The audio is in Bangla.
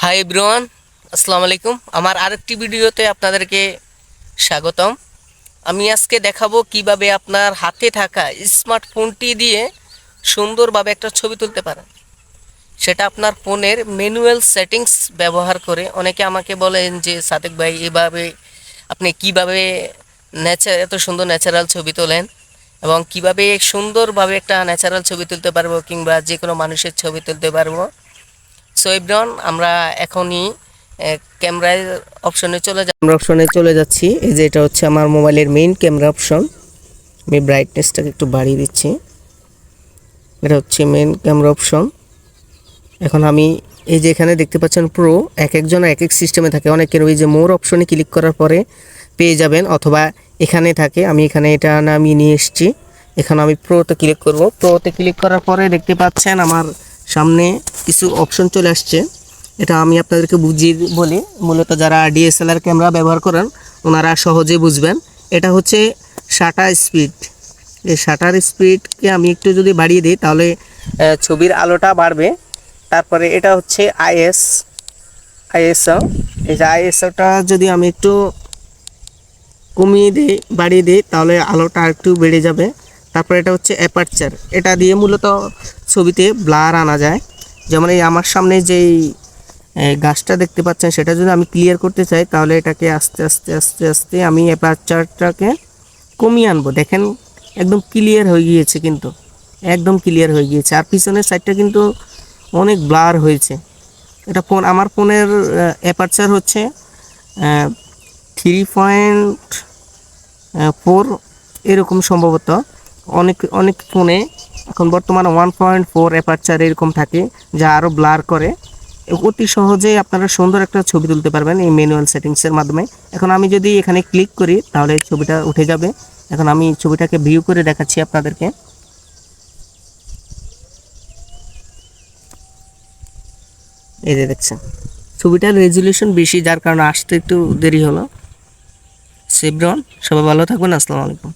হাই এভরিওয়ান, আসসালামু আলাইকুম। আমার আরেকটি ভিডিওতে আপনাদেরকে স্বাগতম। আমি আজকে দেখাবো কিভাবে আপনার হাতে থাকা স্মার্টফোনটি দিয়ে সুন্দরভাবে একটা ছবি তুলতে পারেন। সেটা আপনার ফোনের ম্যানুয়াল সেটিংস ব্যবহার করে। অনেকে আমাকে বলেন যে সাদেক ভাই, এভাবে আপনি কিভাবে এত সুন্দর ন্যাচারাল ছবি তোলেন এবং কিভাবে সুন্দরভাবে একটা ন্যাচারাল ছবি তুলতে পারবো কিংবা যে কোনো মানুষের ছবি তুলতে পারবো। সো এভরিওয়ান, আমরা এখনই ক্যামেরার অপশনে চলে যাচ্ছি। এই যে এটা হচ্ছে আমার মোবাইলের মেইন ক্যামেরা অপশন। আমি ব্রাইটনেসটাকে একটু বাড়িয়ে দিচ্ছি। এটা হচ্ছে মেইন ক্যামেরা অপশন। এখন আমি এই যে এখানে দেখতে পাচ্ছেন প্রো, এক একজন এক এক সিস্টেমে থাকে। অনেকের ওই যে মোর অপশনে ক্লিক করার পরে পেয়ে যাবেন, অথবা এখানে থাকে। আমি এখানে এটা নামিয়ে নিয়ে এসেছি। এখানে আমি প্রোতে ক্লিক করব। প্রোতে ক্লিক করার পরে দেখতে পাচ্ছেন আমার সামনে কিছু অপশন চলে আসছে। এটা আমি আপনাদেরকে বুঝিয়ে বলি, মূলত যারা ডিএসএলআর ক্যামেরা ব্যবহার করেন ওনারা সহজে বুঝবেন। এটা হচ্ছে শাটার স্পিড। এই শাটার স্পিডকে আমি একটু যদি বাড়িয়ে দিই তাহলে ছবির আলোটা বাড়বে। তারপরে এটা হচ্ছে আইএসও। এই যে আইএসওটা যদি আমি একটু কমিয়ে দিই, বাড়িয়ে দিই, তাহলে আলোটা একটু বেড়ে যাবে। তারপরে এটা হচ্ছে অ্যাপারচার। এটা দিয়ে মূলত ছবিতে ব্লার আনা যায়। যেমন এই আমার সামনে যেই গাছটা দেখতে পাচ্ছেন, সেটা যদি আমি ক্লিয়ার করতে চাই তাহলে এটাকে আস্তে আস্তে আস্তে আস্তে আমি অ্যাপারচারটাকে কমিয়ে আনবো। দেখেন একদম ক্লিয়ার হয়ে গিয়েছে, কিন্তু একদম ক্লিয়ার হয়ে গিয়েছে। আর পিছনের সাইডটা কিন্তু অনেক ব্লার হয়েছে। এটা আমার ফোনের অ্যাপারচার হচ্ছে 3.4 এরকম সম্ভবত। অনেক অনেক ফোনে এখন বর্তমানে 1.4 অ্যাপারচার এরকম থাকে, যা আরও ব্লার করে। অতি সহজেই আপনারা সুন্দর একটা ছবি তুলতে পারবেন এই ম্যানুয়াল সেটিংসের মাধ্যমে। এখন আমি যদি এখানে ক্লিক করি তাহলে ছবিটা উঠে যাবে। এখন আমি ছবিটাকে ভিউ করে দেখাচ্ছি আপনাদেরকে। এই যে দেখছেন ছবিটার রেজুলেশন বেশি, যার কারণে আসতে একটু দেরি হলো। সেভরন, সবাই ভালো থাকবেন। আসসালামু আলাইকুম।